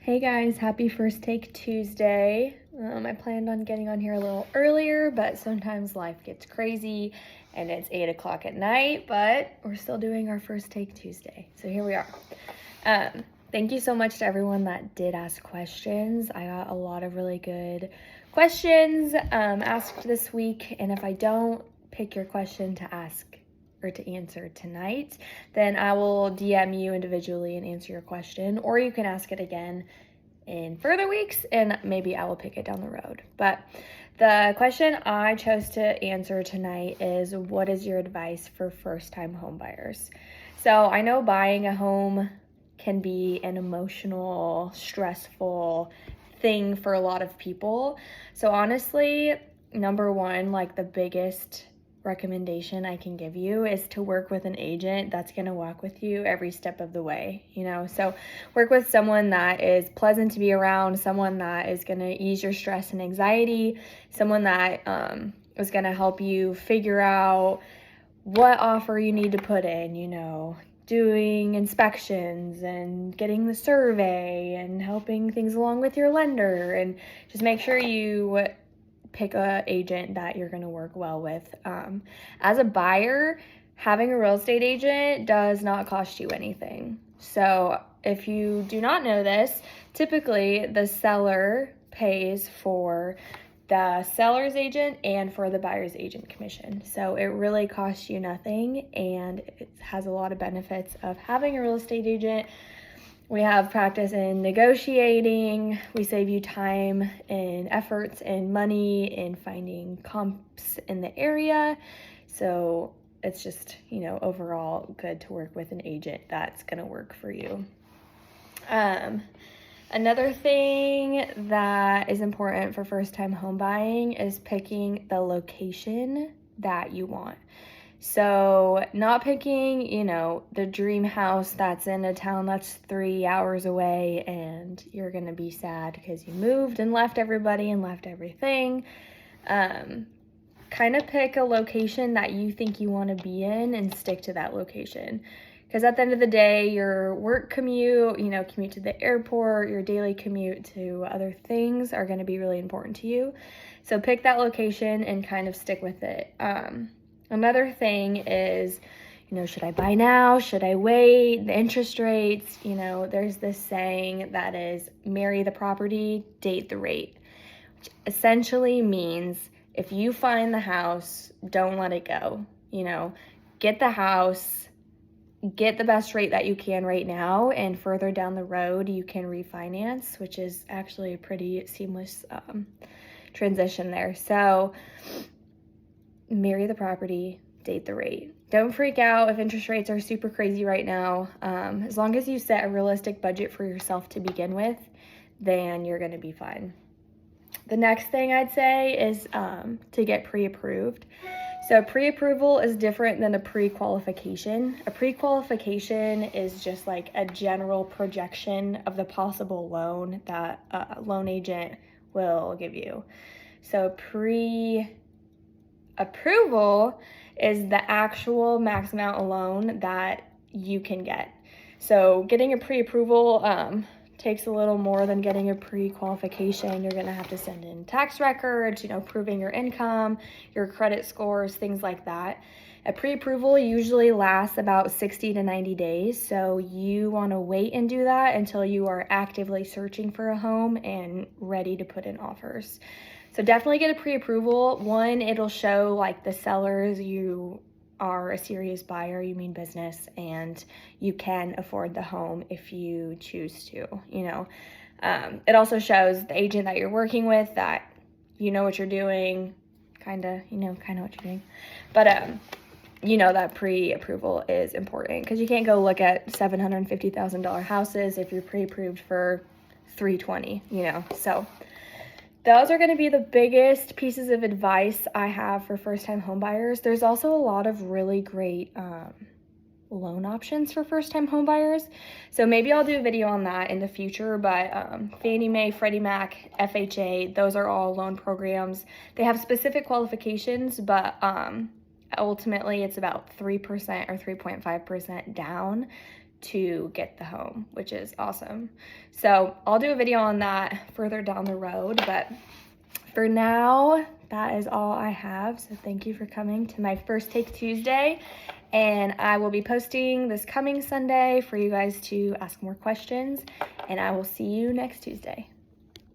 Hey guys, happy First Take Tuesday. I planned on getting on here a little earlier, but sometimes life gets crazy and it's 8 o'clock at night, but we're still doing our First Take Tuesday. So here we are. Thank you so much to everyone that did ask questions. I got a lot of really good questions asked this week, and if I don't pick your question to ask or to answer tonight, then I will DM you individually and answer your question, or you can ask it again in further weeks and maybe I will pick it down the road. But the question I chose to answer tonight is, what is your advice for first-time home buyers? So I know buying a home can be an emotional, stressful thing for a lot of people. So honestly, number one, like the biggest recommendation I can give you is to work with an agent that's going to walk with you every step of the way, so work with someone that is pleasant to be around, someone that is going to ease your stress and anxiety, someone that is going to help you figure out what offer you need to put in, doing inspections and getting the survey and helping things along with your lender, and just make sure you pick a agent that you're going to work well with. As a buyer, having a real estate agent does not cost you anything. So if you do not know this, typically the seller pays for the seller's agent and for the buyer's agent commission. So it really costs you nothing, and it has a lot of benefits of having a real estate agent. We have practice in negotiating. We save you time and efforts and money in finding comps in the area. So it's just, overall good to work with an agent that's going to work for you. Another thing that is important for first-time home buying is picking the location that you want. So not picking, the dream house that's in a town that's 3 hours away and you're going to be sad because you moved and left everybody and left everything. Kind of pick a location that you think you want to be in and stick to that location. Because at the end of the day, your work commute, commute to the airport, your daily commute to other things are going to be really important to you. So pick that location and kind of stick with it. Another thing is, should I buy now? Should I wait? The interest rates, there's this saying that is, marry the property, date the rate, which essentially means if you find the house, don't let it go. Get the house, get the best rate that you can right now, and further down the road, you can refinance, which is actually a pretty seamless transition there. So marry the property, date the rate. Don't freak out if interest rates are super crazy right now. As long as you set a realistic budget for yourself to begin with, then you're going to be fine. The next thing I'd say is to get pre-approved. So pre-approval is different than a pre-qualification. A pre-qualification is just like a general projection of the possible loan that a loan agent will give you. So pre-approval is the actual max amount of loan that you can get. So getting a pre-approval takes a little more than getting a pre-qualification. You're going to have to send in tax records, proving your income, your credit scores, things like that. A pre-approval usually lasts about 60 to 90 days. So you want to wait and do that until you are actively searching for a home and ready to put in offers. So definitely get a pre-approval. One, it'll show like the sellers you are a serious buyer, you mean business, and you can afford the home if you choose to, It also shows the agent that you're working with that you know what you're doing, kind of what you're doing. But, that pre-approval is important because you can't go look at $750,000 houses if you're pre-approved for $320,000, So those are going to be the biggest pieces of advice I have for first-time homebuyers. There's also a lot of really great loan options for first-time homebuyers. So maybe I'll do a video on that in the future, but Fannie Mae, Freddie Mac, FHA, those are all loan programs. They have specific qualifications, but ultimately it's about 3% or 3.5% down to get the home, which is awesome. So I'll do a video on that further down the road, but for now, that is all I have. So thank you for coming to my First Take Tuesday. And I will be posting this coming Sunday for you guys to ask more questions. And I will see you next Tuesday.